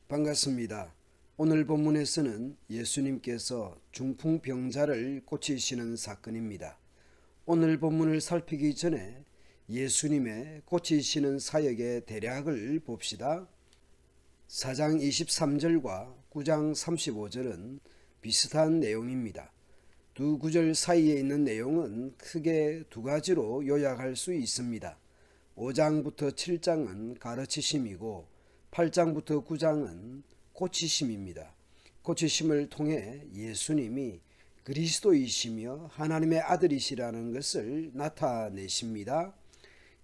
반갑습니다. 오늘 본문에서는 예수님께서 중풍병자를 고치시는 사건입니다. 오늘 본문을 살피기 전에 예수님의 고치시는 사역의 대략을 봅시다. 4장 23절과 9장 35절은 비슷한 내용입니다. 두 구절 사이에 있는 내용은 크게 두 가지로 요약할 수 있습니다. 5장부터 7장은 가르치심이고 8장부터 9장은 고치심입니다. 고치심을 통해 예수님이 그리스도이시며 하나님의 아들이시라는 것을 나타내십니다.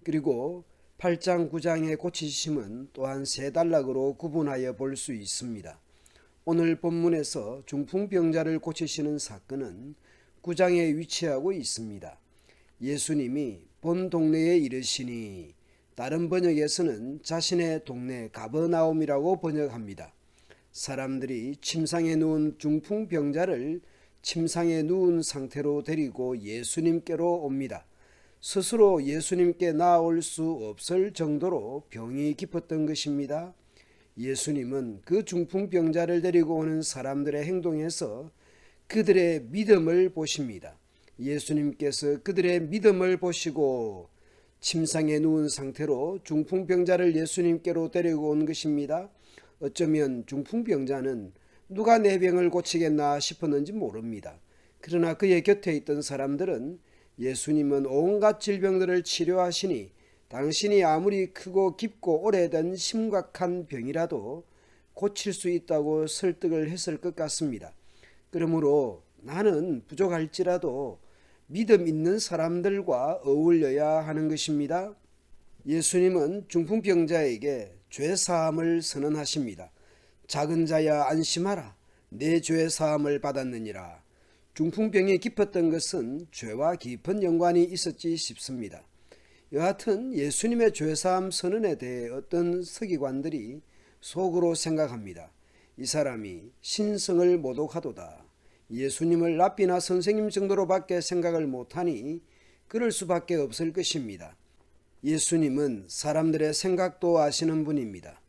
그리고 8장 9장의 고치심은 또한 세 단락으로 구분하여 볼 수 있습니다. 오늘 본문에서 중풍병자를 고치시는 사건은 9장에 위치하고 있습니다. 예수님이 본 동네에 이르시니, 다른 번역에서는 자신의 동네 가버나움이라고 번역합니다. 사람들이 침상에 누운 중풍병자를 침상에 누운 상태로 데리고 예수님께로 옵니다. 스스로 예수님께 나아올 수 없을 정도로 병이 깊었던 것입니다. 예수님은 그 중풍병자를 데리고 오는 사람들의 행동에서 그들의 믿음을 보십니다. 예수님께서 그들의 믿음을 보시고 침상에 누운 상태로 중풍병자를 예수님께로 데리고 온 것입니다. 어쩌면 중풍병자는 누가 내 병을 고치겠나 싶었는지 모릅니다. 그러나 그의 곁에 있던 사람들은 예수님은 온갖 질병들을 치료하시니 당신이 아무리 크고 깊고 오래된 심각한 병이라도 고칠 수 있다고 설득을 했을 것 같습니다. 그러므로 나는 부족할지라도 믿음 있는 사람들과 어울려야 하는 것입니다. 예수님은 중풍병자에게 죄사함을 선언하십니다. 작은 자야 안심하라. 내 죄사함을 받았느니라. 중풍병이 깊었던 것은 죄와 깊은 연관이 있었지 싶습니다. 여하튼 예수님의 죄사함 선언에 대해 어떤 서기관들이 속으로 생각합니다. 이 사람이 신성을 모독하도다. 예수님을 랍비나 선생님 정도로밖에 생각을 못하니 그럴 수밖에 없을 것입니다. 예수님은 사람들의 생각도 아시는 분입니다.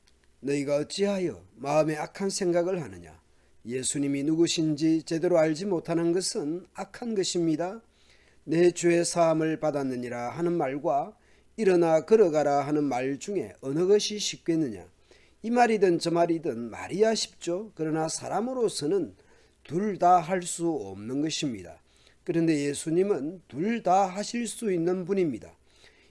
너희가 어찌하여 마음에 악한 생각을 하느냐? 예수님이 누구신지 제대로 알지 못하는 것은 악한 것입니다. 내 죄 사함을 받았느니라 하는 말과 일어나 걸어가라 하는 말 중에 어느 것이 쉽겠느냐? 이 말이든 저 말이든 말이야 쉽죠. 그러나 사람으로서는 둘 다 할 수 없는 것입니다. 그런데 예수님은 둘 다 하실 수 있는 분입니다.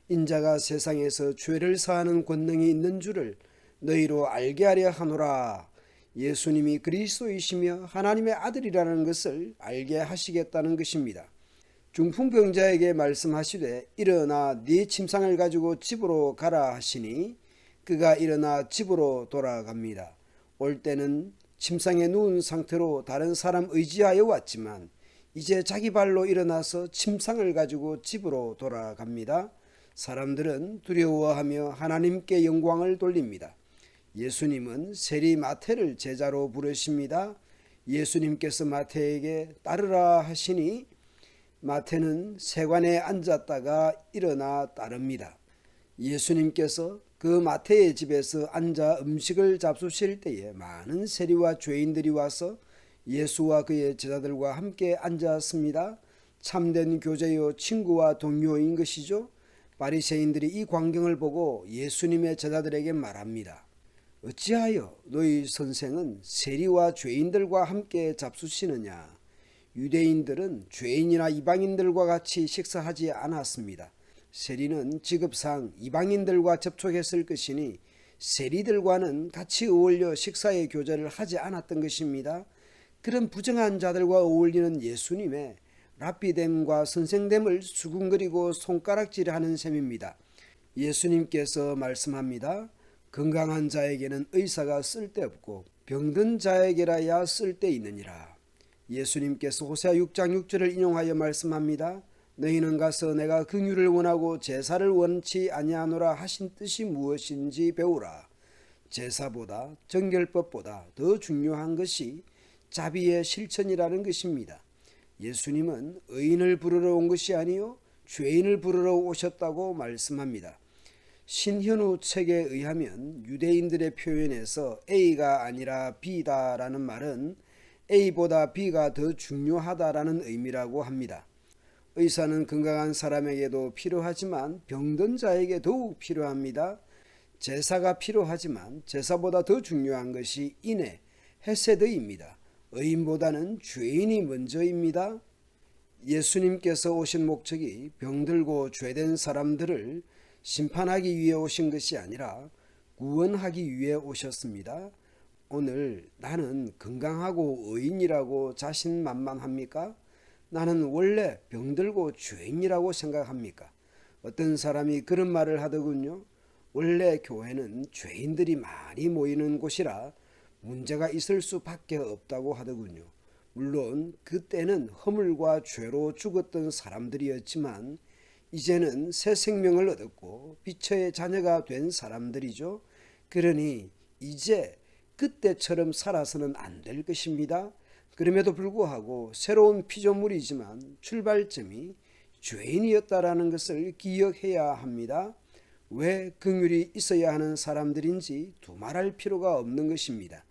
인자가 세상에서 죄를 사하는 권능이 있는 줄을 너희로 알게 하려 하노라. 예수님이 그리스도이시며 하나님의 아들이라는 것을 알게 하시겠다는 것입니다. 중풍병자에게 말씀하시되 일어나 네 침상을 가지고 집으로 가라 하시니 그가 일어나 집으로 돌아갑니다. 올 때는 침상에 누운 상태로 다른 사람 의지하여 왔지만 이제 자기 발로 일어나서 침상을 가지고 집으로 돌아갑니다. 사람들은 두려워하며 하나님께 영광을 돌립니다. 예수님은 세리 마태를 제자로 부르십니다. 예수님께서 마태에게 따르라 하시니 마태는 세관에 앉았다가 일어나 따릅니다. 예수님께서 그 마태의 집에서 앉아 음식을 잡수실 때에 많은 세리와 죄인들이 와서 예수와 그의 제자들과 함께 앉았습니다. 참된 교제요 친구와 동료인 것이죠. 바리새인들이 이 광경을 보고 예수님의 제자들에게 말합니다. 어찌하여 너희 선생은 세리와 죄인들과 함께 잡수시느냐? 유대인들은 죄인이나 이방인들과 같이 식사하지 않았습니다. 세리는 직업상 이방인들과 접촉했을 것이니 세리들과는 같이 어울려 식사의 교제를 하지 않았던 것입니다. 그런 부정한 자들과 어울리는 예수님의 랍비됨과 선생됨을 수군거리고 손가락질하는 셈입니다. 예수님께서 말씀합니다. 건강한 자에게는 의사가 쓸데없고 병든 자에게라야 쓸데있느니라. 예수님께서 호세아 6장 6절을 인용하여 말씀합니다. 너희는 가서 내가 긍휼을 원하고 제사를 원치 아니하노라 하신 뜻이 무엇인지 배우라. 제사보다 정결법보다 더 중요한 것이 자비의 실천이라는 것입니다. 예수님은 의인을 부르러 온 것이 아니요 죄인을 부르러 오셨다고 말씀합니다. 신현우 책에 의하면 유대인들의 표현에서 A가 아니라 B다라는 말은 A보다 B가 더 중요하다라는 의미라고 합니다. 의사는 건강한 사람에게도 필요하지만 병든 자에게 더욱 필요합니다. 제사가 필요하지만 제사보다 더 중요한 것이 인해, 헤세드입니다. 의인보다는 죄인이 먼저입니다. 예수님께서 오신 목적이 병들고 죄된 사람들을 심판하기 위해 오신 것이 아니라 구원하기 위해 오셨습니다. 오늘 나는 건강하고 의인이라고 자신만만합니까? 나는 원래 병들고 죄인이라고 생각합니까? 어떤 사람이 그런 말을 하더군요. 원래 교회는 죄인들이 많이 모이는 곳이라 문제가 있을 수밖에 없다고 하더군요. 물론 그때는 허물과 죄로 죽었던 사람들이었지만 이제는 새 생명을 얻었고 빛의 자녀가 된 사람들이죠. 그러니 이제 그때처럼 살아서는 안 될 것입니다. 그럼에도 불구하고 새로운 피조물이지만 출발점이 죄인이었다라는 것을 기억해야 합니다. 왜 긍휼이 있어야 하는 사람들인지 두말할 필요가 없는 것입니다.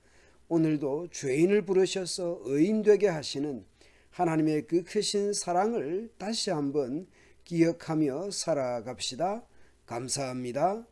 오늘도 죄인을 부르셔서 의인 되게 하시는 하나님의 그 크신 사랑을 다시 한번 기억하며 살아갑시다. 감사합니다.